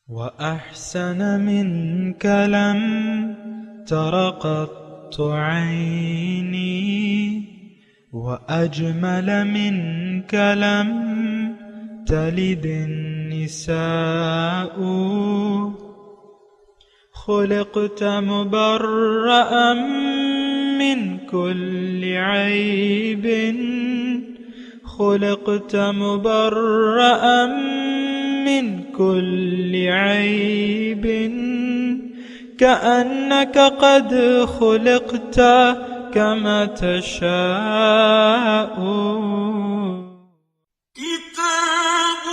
وأحسن منك لم تر قط عيني وأجمل منك لم تلد النساء خلقت مبرأ من كل عيب خلقت مبرأ من كل عيب كأنك قد خلقت كما تشاء كتاب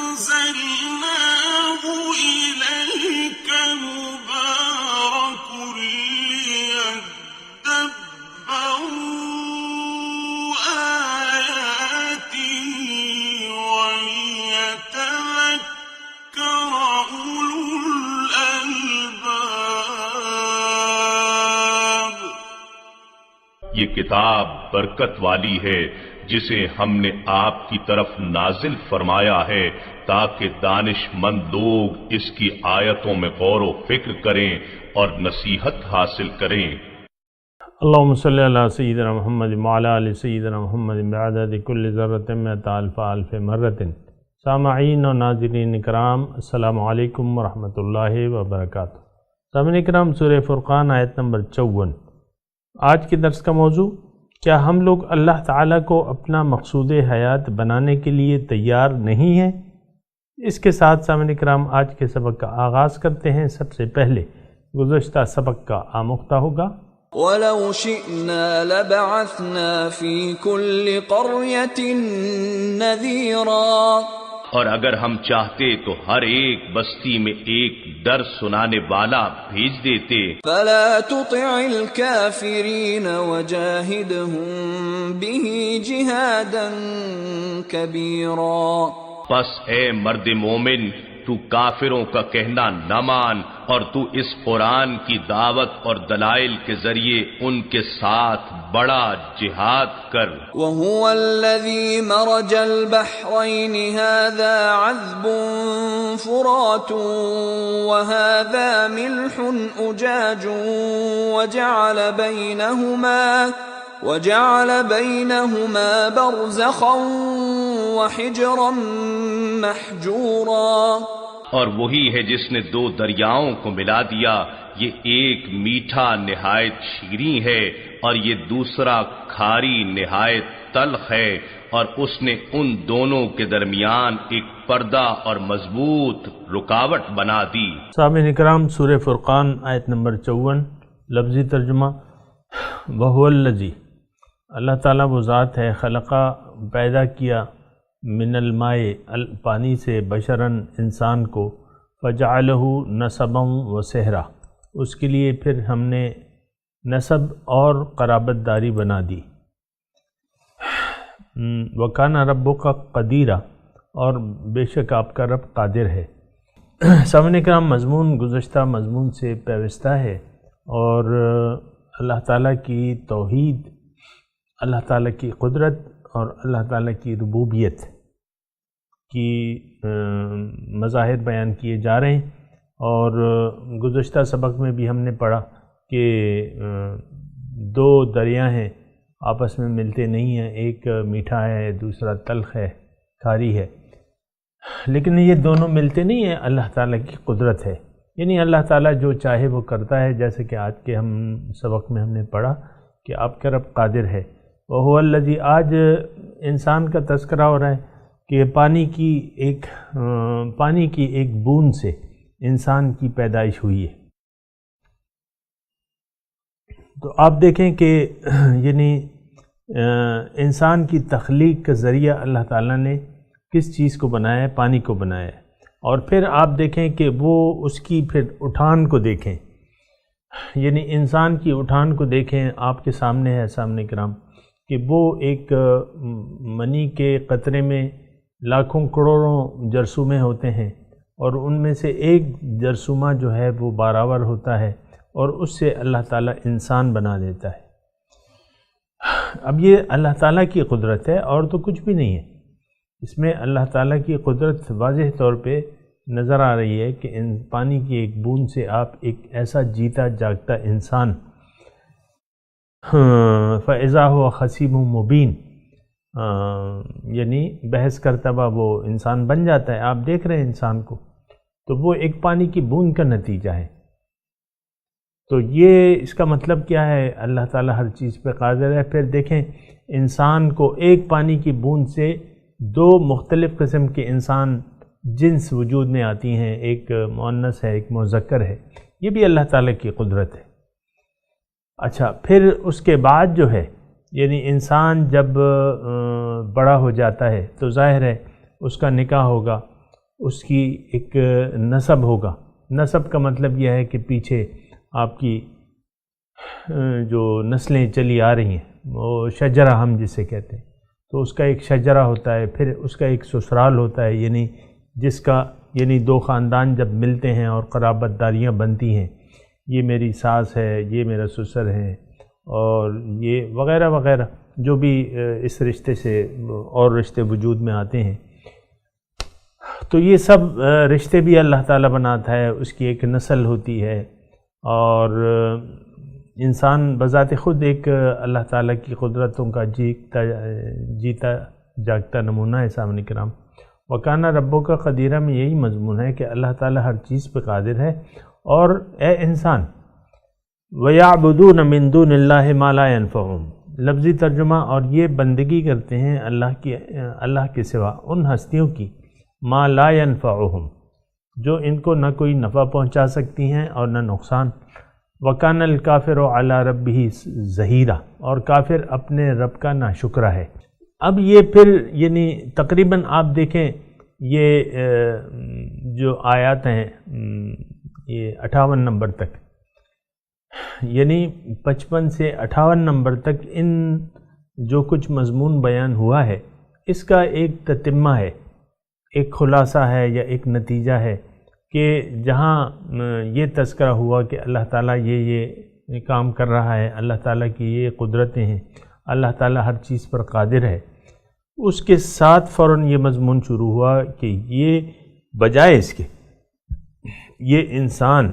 أنزلناه إليك مبارك ليدبروا آياته وليتذكر أولو الألباب۔ یہ کتاب برکت والی ہے جسے ہم نے آپ کی طرف نازل فرمایا ہے تاکہ دانش مند لوگ اس کی آیتوں میں غور و فکر کریں اور نصیحت حاصل کریں۔ اللہم صلی علی سیدنا محمد وعلی آل سیدنا محمد بعدد کل ذرۃ مئۃ الف الف مرۃ۔ سامعین و ناظرین اکرام، السلام علیکم ورحمۃ اللہ وبرکاتہ۔ سامعین اکرام، سورہ فرقان آیت نمبر 54۔ آج کے درس کا موضوع: کیا ہم لوگ اللہ تعالیٰ کو اپنا مقصود حیات بنانے کے لیے تیار نہیں ہیں؟ اس کے ساتھ سامعین اکرام آج کے سبق کا آغاز کرتے ہیں۔ سب سے پہلے گزشتہ سبق کا آموختہ ہوگا۔ وَلَوْ شِئْنَا لَبَعَثْنَا فِي كُلِّ قَرْيَةٍ نَذِيرًا، اور اگر ہم چاہتے تو ہر ایک بستی میں ایک ڈر سنانے والا بھیج دیتے۔ فَلَا تُطِعِ الْكَافِرِينَ وَجَاهِدْهُم بِهِ جِهَادًا كَبِيرًا۔ پس اے مرد مومن، تو کافروں کا کہنا نہ مان اور تو اس قرآن کی دعوت اور دلائل کے ذریعے ان کے ساتھ بڑا جہاد کر۔ وَهُوَ الَّذِي مَرَجَ الْبَحْرَيْنِ هَذَا عَذْبٌ فُرَاتٌ وَهَذَا مِلْحٌ أُجَاجٌ وَجَعَلَ بَيْنَهُمَا بَرْزَخًا وَحِجْرًا مَحْجُورًا۔ اور وہی ہے جس نے دو دریاؤں کو ملا دیا، یہ ایک میٹھا نہایت شیریں ہے اور یہ دوسرا کھاری نہایت تلخ ہے، اور اس نے ان دونوں کے درمیان ایک پردہ اور مضبوط رکاوٹ بنا دی۔ سامعین اکرام، سورہ فرقان آیت نمبر 54، لفظی ترجمہ: وَهُوَ الَّذِي، اللہ تعالیٰ وہ ذات ہے، خلقہ پیدا کیا، من الماء پانی سے، بشراً انسان کو، فجعلہ نسبا و سحرا، اس کے لیے پھر ہم نے نسب اور قرابت داری بنا دی۔ وکان ربک قدیرا، اور بے شک آپ کا رب قادر ہے۔ سامعین کرام، مضمون گزشتہ مضمون سے پیوستہ ہے اور اللہ تعالیٰ کی توحید، اللہ تعالیٰ کی قدرت اور اللہ تعالیٰ کی ربوبیت کی مظاہر بیان کیے جا رہے ہیں۔ اور گزشتہ سبق میں بھی ہم نے پڑھا کہ دو دریا ہیں، آپس میں ملتے نہیں ہیں، ایک میٹھا ہے، دوسرا تلخ ہے، کھاری ہے، لیکن یہ دونوں ملتے نہیں ہیں۔ اللہ تعالیٰ کی قدرت ہے، یعنی اللہ تعالیٰ جو چاہے وہ کرتا ہے، جیسے کہ آج کے ہم سبق میں ہم نے پڑھا کہ آپ کا رب قادر ہے۔ وَهُوَ الَّذِي، آج انسان کا تذکرہ ہو رہا ہے کہ پانی کی ایک بوند سے انسان کی پیدائش ہوئی ہے۔ تو آپ دیکھیں کہ یعنی انسان کی تخلیق کا ذریعہ اللہ تعالیٰ نے کس چیز کو بنایا ہے؟ پانی کو بنایا ہے۔ اور پھر آپ دیکھیں کہ وہ اس کی پھر اٹھان کو دیکھیں، یعنی انسان کی اٹھان کو دیکھیں، آپ کے سامنے ہے سامنے کرام، کہ وہ ایک منی کے قطرے میں لاکھوں کروڑوں جرثومے ہوتے ہیں، اور ان میں سے ایک جرثومہ جو ہے وہ بارآور ہوتا ہے، اور اس سے اللہ تعالیٰ انسان بنا دیتا ہے۔ اب یہ اللہ تعالیٰ کی قدرت ہے اور تو کچھ بھی نہیں ہے۔ اس میں اللہ تعالیٰ کی قدرت واضح طور پہ نظر آ رہی ہے کہ پانی کی ایک بوند سے آپ ایک ایسا جیتا جاگتا انسان فَإِذَا هُوَ خَصِيمٌ مُبِينٌ یعنی بحث کرتا ہوا وہ انسان بن جاتا ہے. آپ دیکھ رہے ہیں انسان کو، تو وہ ایک پانی کی بوند کا نتیجہ ہے. تو یہ اس کا مطلب کیا ہے؟ اللہ تعالیٰ ہر چیز پہ قادر ہے. پھر دیکھیں انسان کو ایک پانی کی بوند سے دو مختلف قسم کے انسان جنس وجود میں آتی ہیں، ایک مؤنث ہے ایک مذکر ہے. یہ بھی اللہ تعالیٰ کی قدرت ہے. اچھا، پھر اس کے بعد جو ہے یعنی انسان جب بڑا ہو جاتا ہے تو ظاہر ہے اس کا نکاح ہوگا، اس کی ایک نسب ہوگا. نسب کا مطلب یہ ہے کہ پیچھے آپ کی جو نسلیں چلی آ رہی ہیں، وہ شجرہ ہم جسے کہتے ہیں، تو اس کا ایک شجرہ ہوتا ہے. پھر اس کا ایک سسرال ہوتا ہے، یعنی جس کا یعنی دو خاندان جب ملتے ہیں اور قرابت داریاں بنتی ہیں، یہ میری ساس ہے، یہ میرا سسر ہے، اور یہ وغیرہ وغیرہ جو بھی اس رشتے سے اور رشتے وجود میں آتے ہیں. تو یہ سب رشتے بھی اللہ تعالیٰ بناتا ہے، اس کی ایک نسل ہوتی ہے. اور انسان بذات خود ایک اللہ تعالیٰ کی قدرتوں کا جیتا جاگتا نمونہ ہے. سامنے کرام، وَكَانَ رَبُّكَ قَدِيرًا میں یہی مضمون ہے کہ اللہ تعالیٰ ہر چیز پہ قادر ہے. اور اے انسان، وَيَعْبُدُونَ مِن دُونِ اللَّهِ مَا لَا يَنفَعُهُمْ، لفظی ترجمہ، اور یہ بندگی کرتے ہیں اللہ کے سوا ان ہستیوں کی ما لا ينفعهم، جو ان کو نہ کوئی نفع پہنچا سکتی ہیں اور نہ نقصان. وَكَانَ الْكَافِرُ عَلَى رَبِّهِ ظَهِيرًا، اور کافر اپنے رب کا ناشکرہ ہے. اب یہ پھر یعنی تقریباً آپ دیکھیں یہ جو آیات ہیں یہ 58 نمبر تک، یعنی 55 سے 58 نمبر تک ان جو کچھ مضمون بیان ہوا ہے، اس کا ایک تتمہ ہے، ایک خلاصہ ہے یا ایک نتیجہ ہے کہ جہاں یہ تذکرہ ہوا کہ اللہ تعالیٰ یہ کام کر رہا ہے، اللہ تعالیٰ کی یہ قدرتیں ہیں، اللہ تعالیٰ ہر چیز پر قادر ہے، اس کے ساتھ فوراً یہ مضمون شروع ہوا کہ یہ بجائے اس کے، یہ انسان،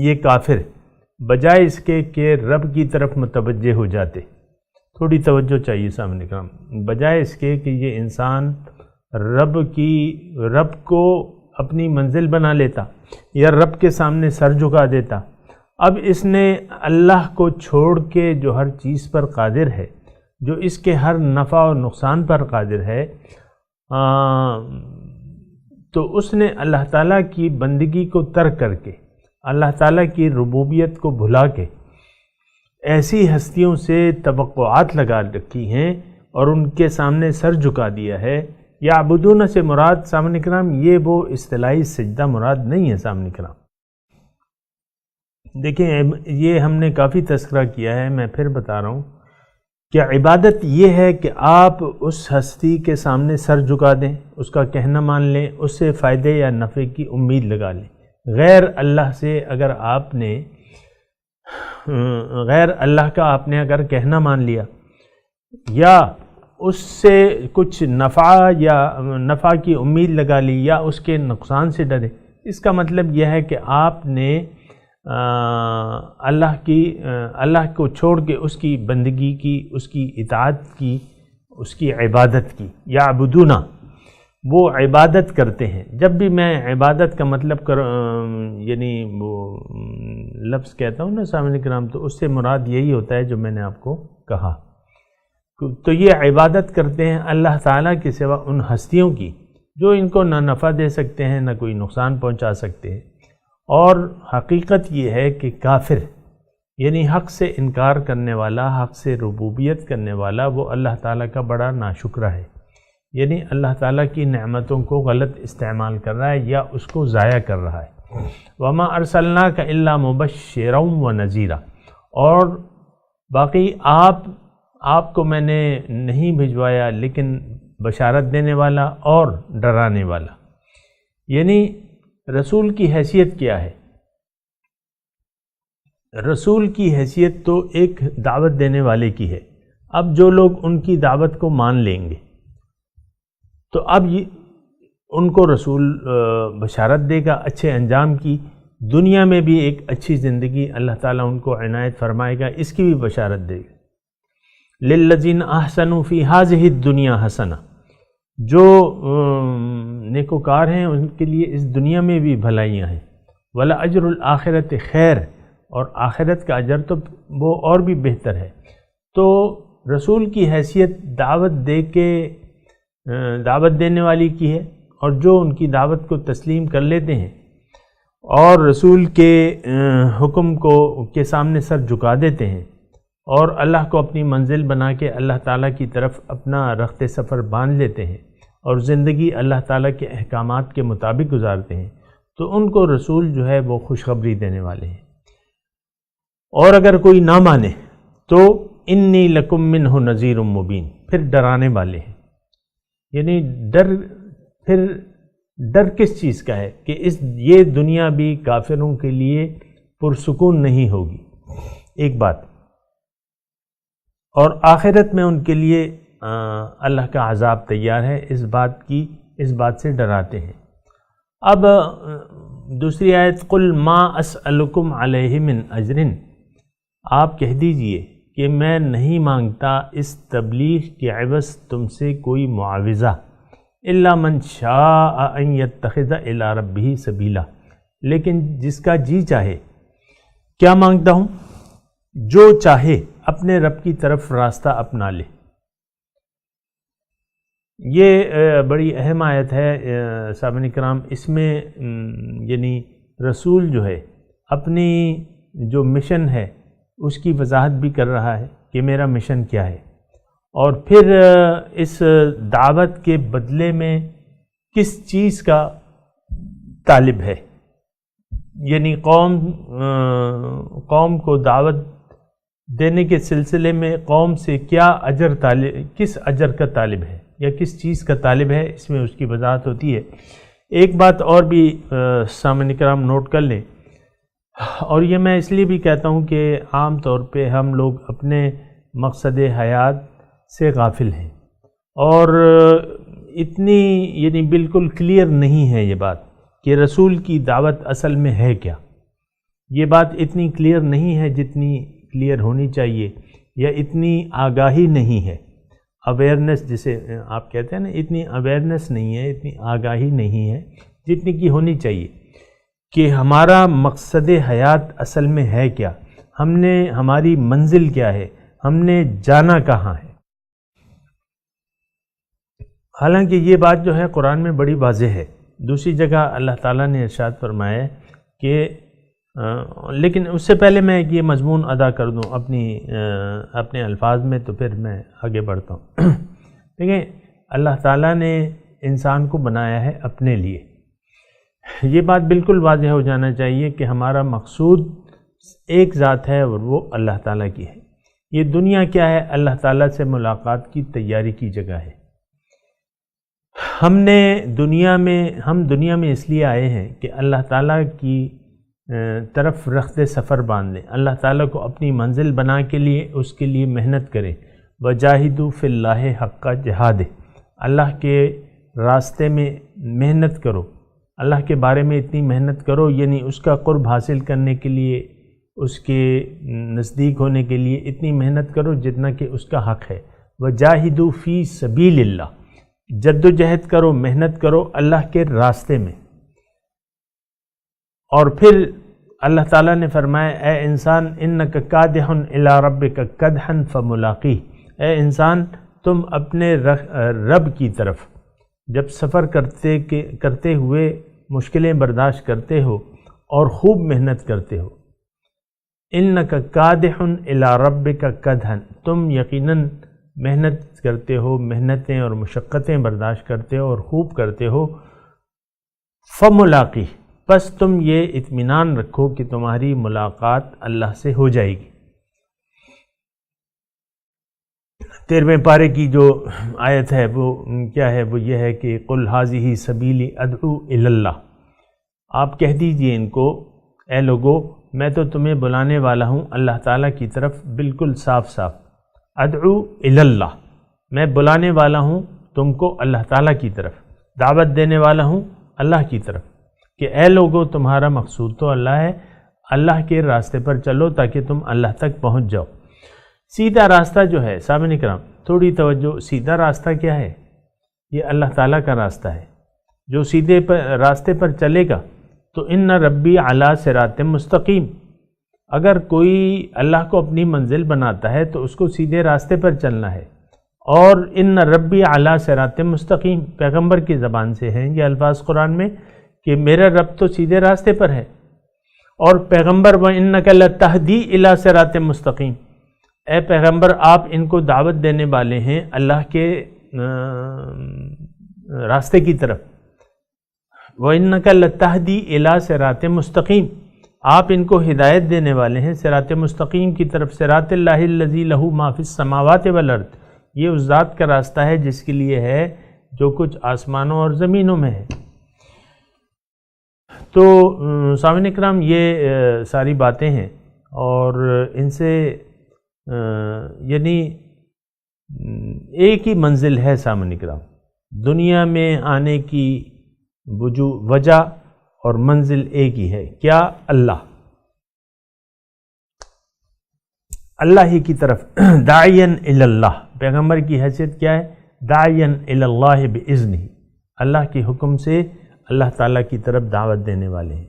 یہ کافر، بجائے اس کے کہ رب کی طرف متوجہ ہو جاتے. تھوڑی توجہ چاہیے سامنے کرام. بجائے اس کے کہ یہ انسان رب کو اپنی منزل بنا لیتا یا رب کے سامنے سر جھکا دیتا، اب اس نے اللہ کو چھوڑ کے جو ہر چیز پر قادر ہے، جو اس کے ہر نفع اور نقصان پر قادر ہے، تو اس نے اللہ تعالیٰ کی بندگی کو ترک کر کے، اللہ تعالیٰ کی ربوبیت کو بھلا کے ایسی ہستیوں سے توقعات لگا رکھی ہیں اور ان کے سامنے سر جھکا دیا ہے. یعبدون سے مراد سامنے کرام یہ وہ اصطلاحی سجدہ مراد نہیں ہے. سامنے کرام دیکھیں، یہ ہم نے کافی تذکرہ کیا ہے، میں پھر بتا رہا ہوں کہ عبادت یہ ہے کہ آپ اس ہستی کے سامنے سر جھکا دیں، اس کا کہنا مان لیں، اس سے فائدے یا نفع کی امید لگا لیں. غیر اللہ سے اگر آپ نے غیر اللہ کا آپ نے اگر کہنا مان لیا یا اس سے کچھ نفع کی امید لگا لی یا اس کے نقصان سے ڈرے، اس کا مطلب یہ ہے کہ آپ نے اللہ کو چھوڑ کے اس کی بندگی کی، اس کی اطاعت کی، اس کی عبادت کی. یعبدون، وہ عبادت کرتے ہیں. جب بھی میں عبادت کا مطلب یعنی وہ لفظ کہتا ہوں نا سامعین کرام، تو اس سے مراد یہی ہوتا ہے جو میں نے آپ کو کہا. تو یہ عبادت کرتے ہیں اللہ تعالیٰ کے سوا ان ہستیوں کی جو ان کو نہ نفع دے سکتے ہیں نہ کوئی نقصان پہنچا سکتے ہیں. اور حقیقت یہ ہے کہ کافر یعنی حق سے انکار کرنے والا، حق سے ربوبیت کرنے والا، وہ اللہ تعالیٰ کا بڑا ناشکرہ ہے. یعنی اللہ تعالیٰ کی نعمتوں کو غلط استعمال کر رہا ہے یا اس کو ضائع کر رہا ہے. وما ارسلناک الا مبشرا ونذیرا، اور باقی آپ کو میں نے نہیں بھجوایا لیکن بشارت دینے والا اور ڈرانے والا. یعنی رسول کی حیثیت کیا ہے؟ رسول کی حیثیت تو ایک دعوت دینے والے کی ہے. اب جو لوگ ان کی دعوت کو مان لیں گے، تو اب ان کو رسول بشارت دے گا اچھے انجام کی، دنیا میں بھی ایک اچھی زندگی اللہ تعالیٰ ان کو عنایت فرمائے گا، اس کی بھی بشارت دے گا۔ للذین احسنوا فی ہذہ الدنیا حسنہ، جو نیکوکار ہیں ان کے لیے اس دنیا میں بھی بھلائیاں ہیں، ولاجر الآخرۃ خیر، اور آخرت کا اجر تو وہ اور بھی بہتر ہے۔ تو رسول کی حیثیت دعوت دینے والی کی ہے، اور جو ان کی دعوت کو تسلیم کر لیتے ہیں اور رسول کے حکم کے سامنے سر جھکا دیتے ہیں اور اللہ کو اپنی منزل بنا کے اللہ تعالیٰ کی طرف اپنا رخت سفر باندھ لیتے ہیں اور زندگی اللہ تعالیٰ کے احکامات کے مطابق گزارتے ہیں، تو ان کو رسول جو ہے وہ خوشخبری دینے والے ہیں۔ اور اگر کوئی نہ مانے تو انی لکم منہ نذیر مبین، پھر ڈرانے والے ہیں۔ یعنی ڈر کس چیز کا ہے کہ یہ دنیا بھی کافروں کے لیے پرسکون نہیں ہوگی، ایک بات، اور آخرت میں ان کے لیے اللہ کا عذاب تیار ہے، اس بات سے ڈراتے ہیں۔ اب دوسری آیت، قل ما اسألکم علیہ من اجر، آپ کہہ دیجئے کہ میں نہیں مانگتا اس تبلیغ کے عوض تم سے کوئی معاوضہ، الا من شاء ان یتخذ الی ربہ سبیلا، لیکن جس کا جی چاہے، کیا مانگتا ہوں؟ جو چاہے اپنے رب کی طرف راستہ اپنا لے۔ یہ بڑی اہم آیت ہے سامعین کرام، اس میں یعنی رسول جو ہے اپنی جو مشن ہے اس کی وضاحت بھی کر رہا ہے کہ میرا مشن کیا ہے، اور پھر اس دعوت کے بدلے میں کس چیز کا طالب ہے، یعنی قوم کو دعوت دینے کے سلسلے میں قوم سے کس اجر کا طالب ہے یا کس چیز کا طالب ہے، اس میں اس کی وضاحت ہوتی ہے۔ ایک بات اور بھی سامعین کرام نوٹ کر لیں، اور یہ میں اس لیے بھی کہتا ہوں کہ عام طور پہ ہم لوگ اپنے مقصد حیات سے غافل ہیں، اور اتنی یعنی بالکل کلیئر نہیں ہے یہ بات کہ رسول کی دعوت اصل میں ہے کیا۔ یہ بات اتنی کلیئر نہیں ہے جتنی کلیئر ہونی چاہیے، یا اتنی آگاہی نہیں ہے، اویئرنیس جسے آپ کہتے ہیں نا، اتنی اویئرنیس نہیں ہے، اتنی آگاہی نہیں ہے جتنی کی ہونی چاہیے کہ ہمارا مقصد حیات اصل میں ہے کیا، ہماری منزل کیا ہے، ہم نے جانا کہاں ہے۔ حالانکہ یہ بات جو ہے قرآن میں بڑی واضح ہے، دوسری جگہ اللہ تعالیٰ نے ارشاد فرمایا ہے کہ لیکن اس سے پہلے میں یہ مضمون ادا کر دوں اپنے الفاظ میں، تو پھر میں آگے بڑھتا ہوں۔ دیکھیں، اللہ تعالیٰ نے انسان کو بنایا ہے اپنے لیے، یہ بات بالکل واضح ہو جانا چاہیے کہ ہمارا مقصود ایک ذات ہے اور وہ اللہ تعالیٰ کی ہے۔ یہ دنیا کیا ہے؟ اللہ تعالیٰ سے ملاقات کی تیاری کی جگہ ہے۔ ہم دنیا میں اس لیے آئے ہیں کہ اللہ تعالیٰ کی طرف رخت سفر باندھ لیں، اللہ تعالیٰ کو اپنی منزل بنا کے لیے اس کے لیے محنت کریں۔ وجاہدوا فی اللہ حق جہاد، اللہ کے راستے میں محنت کرو، اللہ کے بارے میں اتنی محنت کرو، یعنی اس کا قرب حاصل کرنے کے لیے، اس کے نزدیک ہونے کے لیے اتنی محنت کرو جتنا کہ اس کا حق ہے۔ وجاہدوا فی سبیل اللہ، جد و جہد کرو، محنت کرو اللہ کے راستے میں۔ اور پھر اللہ تعالیٰ نے فرمایا، اے انسان انک کادح الی ربک کدحا فملاقیہ، اے انسان تم اپنے رب کی طرف جب سفر کرتے ہوئے مشکلیں برداشت کرتے ہو اور خوب محنت کرتے ہو، انک کادح الی ربک کدحا، تم یقیناً محنت کرتے ہو، محنتیں اور مشقتیں برداشت کرتے ہو اور خوب کرتے ہو، فملاقیہ، بس تم یہ اطمینان رکھو کہ تمہاری ملاقات اللہ سے ہو جائے گی۔ 13ویں پارے کی جو آیت ہے وہ کیا ہے؟ وہ یہ ہے کہ قل ھذہ سبیلی ادعو الی اللہ، آپ کہہ دیجئے ان کو، اے لوگو میں تو تمہیں بلانے والا ہوں اللہ تعالیٰ کی طرف، بالکل صاف صاف، ادعو الی اللہ، میں بلانے والا ہوں تم کو اللہ تعالیٰ کی طرف، دعوت دینے والا ہوں اللہ کی طرف کہ اے لوگو تمہارا مقصود تو اللہ ہے، اللہ کے راستے پر چلو تاکہ تم اللہ تک پہنچ جاؤ۔ سیدھا راستہ جو ہے سامعین کرام، تھوڑی توجہ، سیدھا راستہ کیا ہے؟ یہ اللہ تعالیٰ کا راستہ ہے۔ جو سیدھے راستے پر چلے گا تو ان ربی علی صراط مستقیم، اگر کوئی اللہ کو اپنی منزل بناتا ہے تو اس کو سیدھے راستے پر چلنا ہے۔ اور ان ربی علی صراط مستقیم پیغمبر کی زبان سے ہیں یہ الفاظ قرآن میں کہ میرا رب تو سیدھے راستے پر ہے۔ اور پیغمبر وَإِنَّكَ لَتَهْدِي إِلَى صِرَاطٍ مستقیم، اے پیغمبر آپ ان کو دعوت دینے والے ہیں اللہ کے راستے کی طرف۔ وَإِنَّكَ لَتَهْدِي إِلَى صِرَاطٍ مستقیم، آپ ان کو ہدایت دینے والے ہیں صراط مستقیم کی طرف۔ صراط اللہ الذی لہ ما فی السماوات والارض، یہ اس ذات کا راستہ ہے جس کے لیے ہے جو کچھ آسمانوں اور زمینوں میں ہے۔ تو سامعین کرام یہ ساری باتیں ہیں اور ان سے یعنی ایک ہی منزل ہے سامعین کرام، دنیا میں آنے کی وجہ اور منزل ایک ہی ہے، کیا؟ اللہ، اللہ ہی کی طرف۔ داعین الی اللہ، پیغمبر کی حیثیت کیا ہے؟ داعین الی اللہ باذنہ، اللہ کے حکم سے اللہ تعالیٰ کی طرف دعوت دینے والے ہیں۔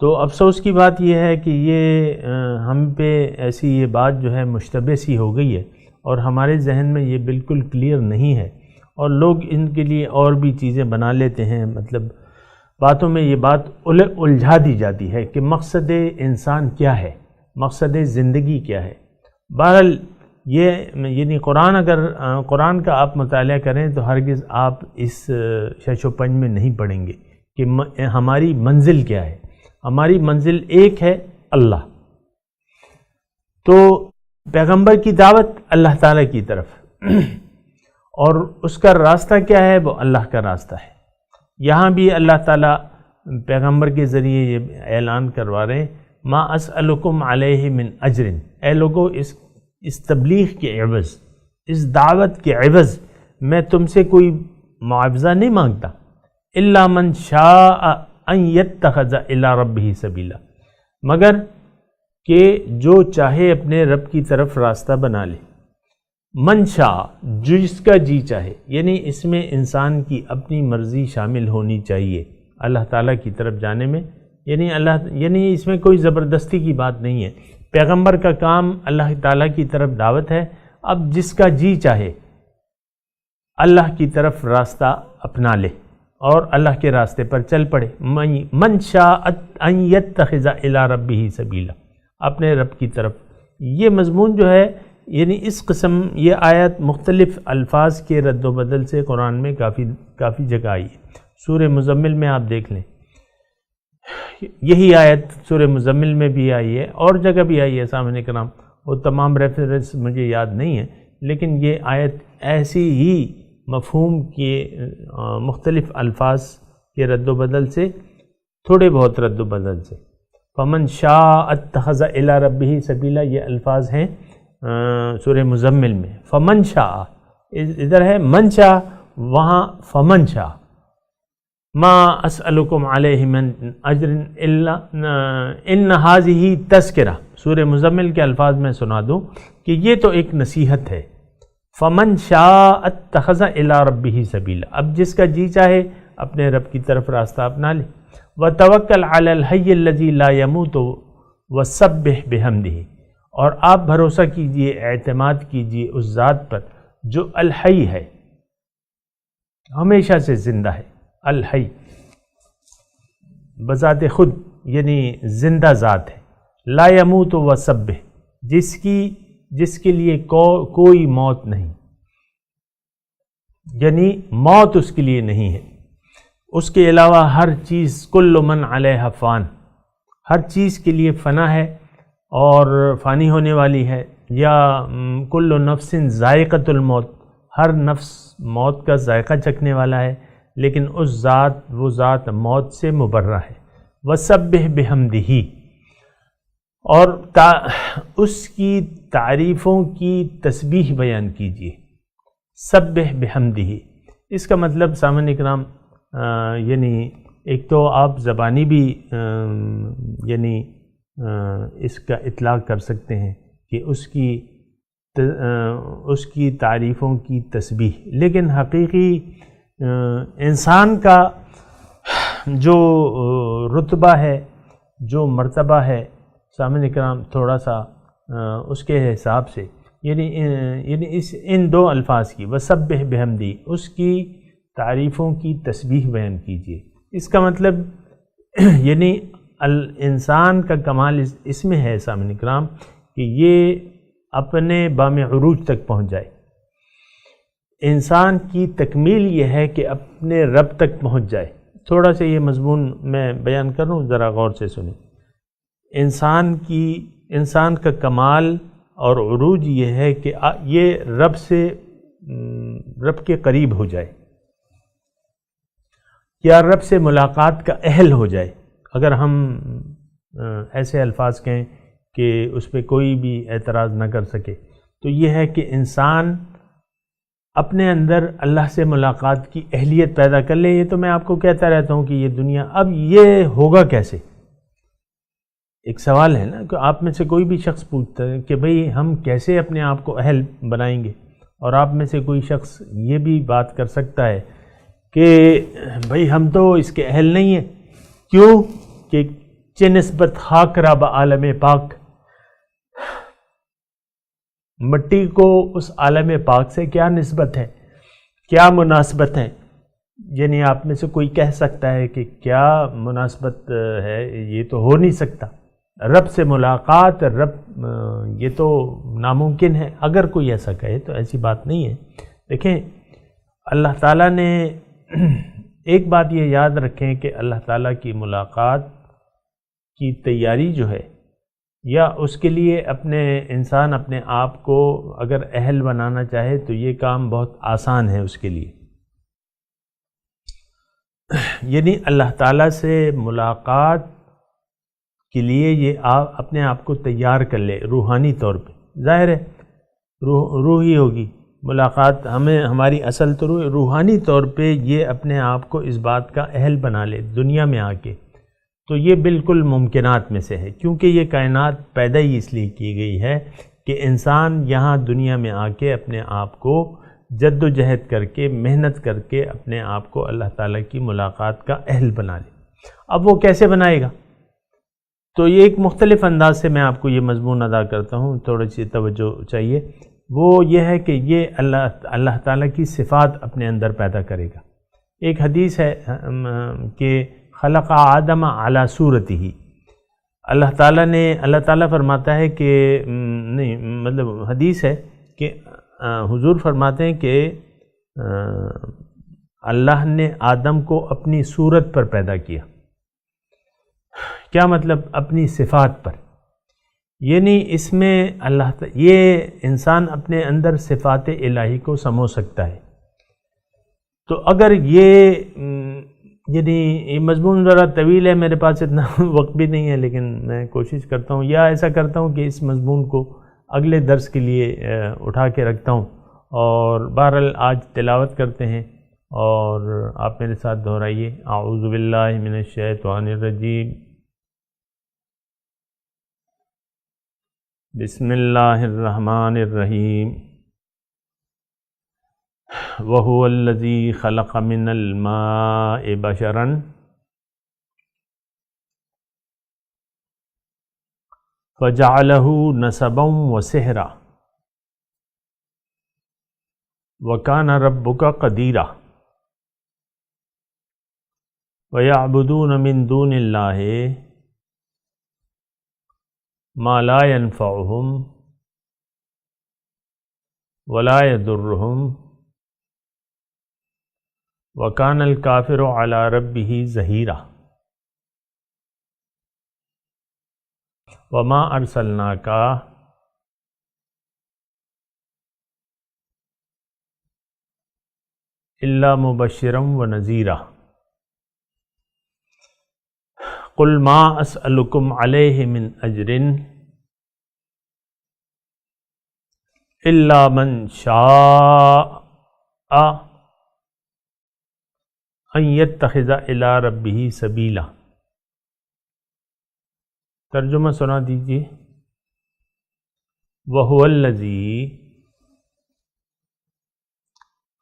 تو افسوس کی بات یہ ہے کہ یہ ہم پہ ایسی یہ بات جو ہے مشتبہ سی ہو گئی ہے اور ہمارے ذہن میں یہ بالکل کلیئر نہیں ہے، اور لوگ ان کے لیے اور بھی چیزیں بنا لیتے ہیں، مطلب باتوں میں یہ بات الجھا دی جاتی ہے کہ مقصد انسان کیا ہے، مقصد زندگی کیا ہے۔ بہرحال یہ یعنی قرآن کا آپ مطالعہ کریں تو ہرگز آپ اس شش و پنج میں نہیں پڑھیں گے کہ ہماری منزل کیا ہے۔ ہماری منزل ایک ہے، اللہ۔ تو پیغمبر کی دعوت اللہ تعالیٰ کی طرف، اور اس کا راستہ کیا ہے؟ وہ اللہ کا راستہ ہے۔ یہاں بھی اللہ تعالیٰ پیغمبر کے ذریعے یہ اعلان کروا رہے ہیں، ما اسألکم علیہ من اجر، اے لوگو اس تبلیغ کے عوض، اس دعوت کے عوض میں تم سے کوئی معاوضہ نہیں مانگتا، الا من شاء ان یتخذ الی ربہ سبیلا، مگر کہ جو چاہے اپنے رب کی طرف راستہ بنا لے۔ من شاء، جس کا جی چاہے، یعنی اس میں انسان کی اپنی مرضی شامل ہونی چاہیے اللہ تعالیٰ کی طرف جانے میں، یعنی اس میں کوئی زبردستی کی بات نہیں ہے۔ پیغمبر کا کام اللہ تعالیٰ کی طرف دعوت ہے، اب جس کا جی چاہے اللہ کی طرف راستہ اپنا لے اور اللہ کے راستے پر چل پڑے۔ من شاء ان یتخذ الی ربہ سبیلا، اپنے رب کی طرف۔ یہ مضمون جو ہے یعنی اس قسم یہ آیت مختلف الفاظ کے رد و بدل سے قرآن میں کافی جگہ آئی ہے۔ سورہ مزمل میں آپ دیکھ لیں، یہی آیت سورہ مزمل میں بھی آئی ہے، اور جگہ بھی آئی ہے سامعین کرام، وہ تمام ریفرنس مجھے یاد نہیں ہے، لیکن یہ آیت ایسی ہی مفہوم کے مختلف الفاظ کے رد و بدل سے، تھوڑے بہت رد و بدل سے، فمن شاء اتخذ الی ربہ سبیلا، یہ الفاظ ہیں سورہ مزمل میں۔ فمن شاء ادھر ہے من شاء، وہاں فمن شاء۔ ما اسألکم علیہ من اجر الا ان ھذہ تذکرہ، سورہ مزمل کے الفاظ میں سنا دوں کہ یہ تو ایک نصیحت ہے۔ فمن شاء اتخذ الی ربہ سبیلا، اب جس کا جی چاہے اپنے رب کی طرف راستہ اپنا لے۔ وتوکل علی الحی الذی لا یموت وسبح بحمدہ، اور آپ بھروسہ کیجئے، اعتماد کیجئے اس ذات پر جو الحی ہے، ہمیشہ سے زندہ ہے۔ الحی بذات خود یعنی زندہ ذات ہے، لا یموت وسبح، جس کے لیے کوئی موت نہیں، یعنی موت اس کے لیے نہیں ہے۔ اس کے علاوہ ہر چیز، کل من علیہ فان، ہر چیز کے لیے فنا ہے اور فانی ہونے والی ہے، یا کل نفس ذائقۃ الموت، ہر نفس موت کا ذائقہ چکھنے والا ہے، لیکن وہ ذات موت سے مبرہ ہے۔ وسبح بحمدہ، اور اس کی تعریفوں کی تسبیح بیان کیجیے۔ سبح بحمدہ، اس کا مطلب سامعین کرام یعنی ایک تو آپ زبانی بھی یعنی اس کا اطلاق کر سکتے ہیں کہ اس کی تعریفوں کی تسبیح، لیکن حقیقی انسان کا جو رتبہ ہے، جو مرتبہ ہے سامعین کرام، تھوڑا سا اس کے حساب سے یعنی ان دو الفاظ کی وسبح بحمدی، اس کی تعریفوں کی تسبیح بیان کیجیے۔ اس کا مطلب یعنی انسان کا کمال اس میں ہے سامعین کرام کہ یہ اپنے بام عروج تک پہنچ جائے۔ انسان کی تکمیل یہ ہے کہ اپنے رب تک پہنچ جائے۔ تھوڑا سا یہ مضمون میں بیان کروں، ذرا غور سے سنیں۔ انسان کا کمال اور عروج یہ ہے کہ یہ رب کے قریب ہو جائے، یا رب سے ملاقات کا اہل ہو جائے۔ اگر ہم ایسے الفاظ کہیں کہ اس پہ کوئی بھی اعتراض نہ کر سکے، تو یہ ہے کہ انسان اپنے اندر اللہ سے ملاقات کی اہلیت پیدا کر لے۔ یہ تو میں آپ کو کہتا رہتا ہوں کہ یہ دنیا، اب یہ ہوگا کیسے؟ ایک سوال ہے نا کہ آپ میں سے کوئی بھی شخص پوچھتا ہے کہ بھئی ہم کیسے اپنے آپ کو اہل بنائیں گے، اور آپ میں سے کوئی شخص یہ بھی بات کر سکتا ہے کہ بھئی ہم تو اس کے اہل نہیں ہیں۔ کیوں؟ کہ چہ نسبت خاک را با عالم پاک، مٹی کو اس عالم پاک سے کیا نسبت ہے، کیا مناسبت ہے؟ یعنی آپ میں سے کوئی کہہ سکتا ہے کہ کیا مناسبت ہے، یہ تو ہو نہیں سکتا۔ رب سے ملاقات، یہ تو ناممکن ہے۔ اگر کوئی ایسا کہے تو ایسی بات نہیں ہے۔ دیکھیں، اللہ تعالیٰ نے ایک بات یہ یاد رکھیں کہ اللہ تعالیٰ کی ملاقات کی تیاری جو ہے، یا اس کے لیے انسان اپنے آپ کو اگر اہل بنانا چاہے تو یہ کام بہت آسان ہے اس کے لیے۔ یعنی اللہ تعالیٰ سے ملاقات کے لیے یہ اپنے آپ کو تیار کر لے روحانی طور پہ۔ ظاہر ہے روحی ہوگی ملاقات، ہماری اصل تو روحانی طور پہ یہ اپنے آپ کو اس بات کا اہل بنا لے دنیا میں آ کے، تو یہ بالکل ممکنات میں سے ہے، کیونکہ یہ کائنات پیدا ہی اس لیے کی گئی ہے کہ انسان یہاں دنیا میں آ کے اپنے آپ کو جد و جہد کر کے، محنت کر کے اپنے آپ کو اللہ تعالیٰ کی ملاقات کا اہل بنا لے۔ اب وہ کیسے بنائے گا؟ تو یہ ایک مختلف انداز سے میں آپ کو یہ مضمون ادا کرتا ہوں، تھوڑی سی توجہ چاہیے۔ وہ یہ ہے کہ یہ اللہ تعالیٰ کی صفات اپنے اندر پیدا کرے گا۔ ایک حدیث ہے کہ خلق آدم علی صورتہ، اللہ تعالیٰ فرماتا ہے کہ نہیں، مطلب حدیث ہے کہ حضور فرماتے ہیں کہ اللہ نے آدم کو اپنی صورت پر پیدا کیا۔ کیا مطلب؟ اپنی صفات پر۔ یعنی اس میں یہ انسان اپنے اندر صفات الہی کو سمو سکتا ہے۔ تو اگر یہ مضمون ذرا طویل ہے، میرے پاس اتنا وقت بھی نہیں ہے، لیکن میں کوشش کرتا ہوں، یا ایسا کرتا ہوں کہ اس مضمون کو اگلے درس کے لیے اٹھا کے رکھتا ہوں، اور بہرحال آج تلاوت کرتے ہیں، اور آپ میرے ساتھ دہرائیے۔ اعوذ باللہ من الشیطان الرجیم، بسم اللہ الرحمن الرحیم، وَهُوَ الَّذِي خَلَقَ مِنَ الْمَاءِ بَشَرًا فَجَعَلَهُ نَسَبًا وَسِحْرًا وَكَانَ رَبُّكَ قَدِيرًا وَيَعْبُدُونَ مِن دُونِ اللَّهِ ما لا ينفعهم ولا يضرهم وكان الكافر على ربه ظهيرا وما أرسلناك إلا مبشرا ونذيرا قل ما أسألكم عليه من أجر إلا من شاء ان یتخذ الی ربہ سبیلا۔ ترجمہ سنا دیجیے۔ وَهُوَ الَّذِي،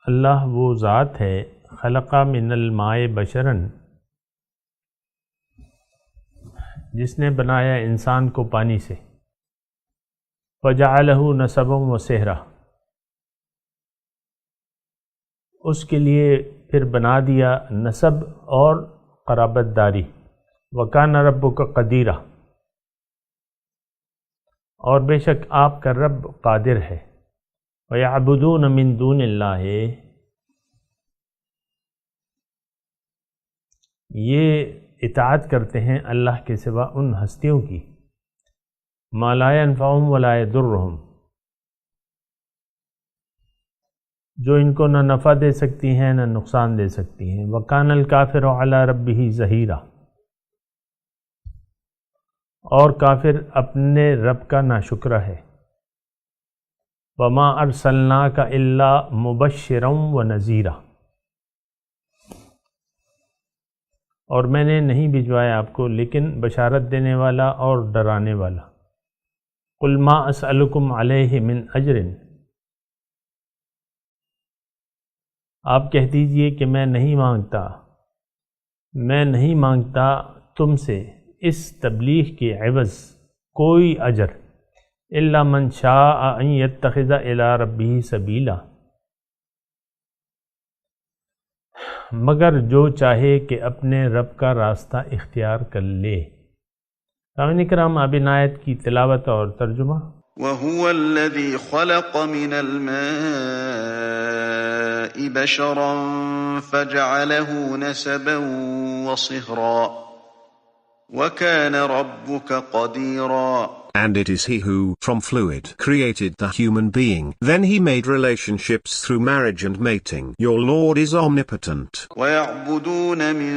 اللہ وہ ذات ہے، خلق من الماء بشراً، جس نے بنایا انسان کو پانی سے، فَجَعَلَهُ نَسَبًا وَصِهْرًا، اس کے لیے پھر بنا دیا نسب اور قرابت داری۔ وَكَانَ رَبُّكَ قَدِيرًا، اور بے شک آپ کا رب قادر ہے۔ وَيَعْبُدُونَ مِن دُونِ اللَّهِ، یہ اطاعت کرتے ہیں اللہ کے سوا ان ہستیوں کی، مَا لَا يَنفَعُهُمْ وَلَا يَضُرُّهُمْ، جو ان کو نہ نفع دے سکتی ہیں نہ نقصان دے سکتی ہیں۔ وَكَانَ الْكَافِرُ عَلَى رَبِّهِ ظَهِيرًا، اور کافر اپنے رب کا ناشکرہ ہے۔ وَمَا أَرْسَلْنَاكَ إِلَّا مُبَشِّرًا وَنَذِيرًا، اور میں نے نہیں بھجوایا آپ کو لیکن بشارت دینے والا اور ڈرانے والا۔ قُلْ مَا أَسْأَلُكُمْ عَلَيْهِ مِنْ أَجْرٍ، آپ کہہ دیجئے کہ میں نہیں مانگتا تم سے اس تبلیغ کے عوض کوئی اجر، الا من شاء ان یتخذ الی ربہ سبیلا، مگر جو چاہے کہ اپنے رب کا راستہ اختیار کر لے۔ سامعین کرام، اب ان آیت کی تلاوت اور ترجمہ۔ وَهُوَ الَّذِي خَلَقَ مِنَ الْمَاءِ بَشَرًا فَجَعَلَهُ نَسَبًا وَصِهْرًا وَكَانَ رَبُّكَ قَدِيرًا. And it is he who, from fluid, created the human being. Then he made relationships through marriage and mating. Your Lord is omnipotent. وَيَعْبُدُونَ مِن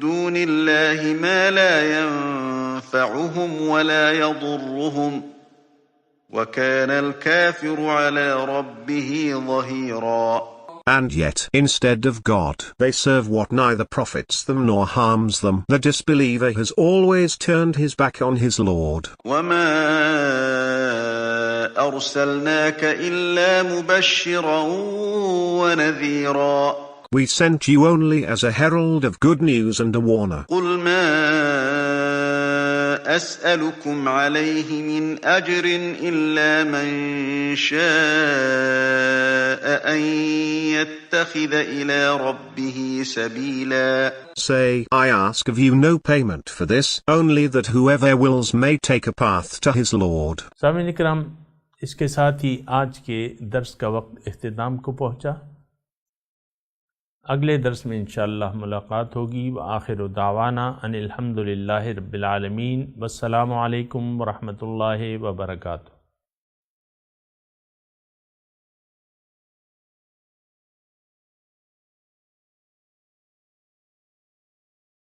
دُونِ اللَّهِ مَا لَا يَنفَعُهُمْ وَلَا يَضُرُّهُمْ وَكَانَ الْكَافِرُ عَلَى رَبِّهِ ظَهِيرًا. And yet, instead of God, they serve what neither profits them nor harms them. The disbeliever has always turned his back on his Lord. وَمَا أَرْسَلْنَاكَ إِلَّا مُبَشِّرًا وَنَذِيرًا. We sent you only as a herald of good news and a warner. قُلْ مَا أَسْأَلُكُمْ عَلَيْهِ مِنْ أَجْرٍ إِلَّا مَنْ شَاءَ أَنْ يَتَّخِذَ إِلَى رَبِّهِ سَبِيلًا. Say, I ask of you no payment for this, only that whoever wills may take a path to his Lord. سامعین کرام، اس کے ساتھ ہی آج کے درس کا وقت اختتام کو پہنچا۔ اگلے درس میں انشاءاللہ ملاقات ہوگی۔ وآخر دعوانا ان الحمد للہ رب العالمین، والسلام علیکم ورحمۃ اللہ وبرکاتہ۔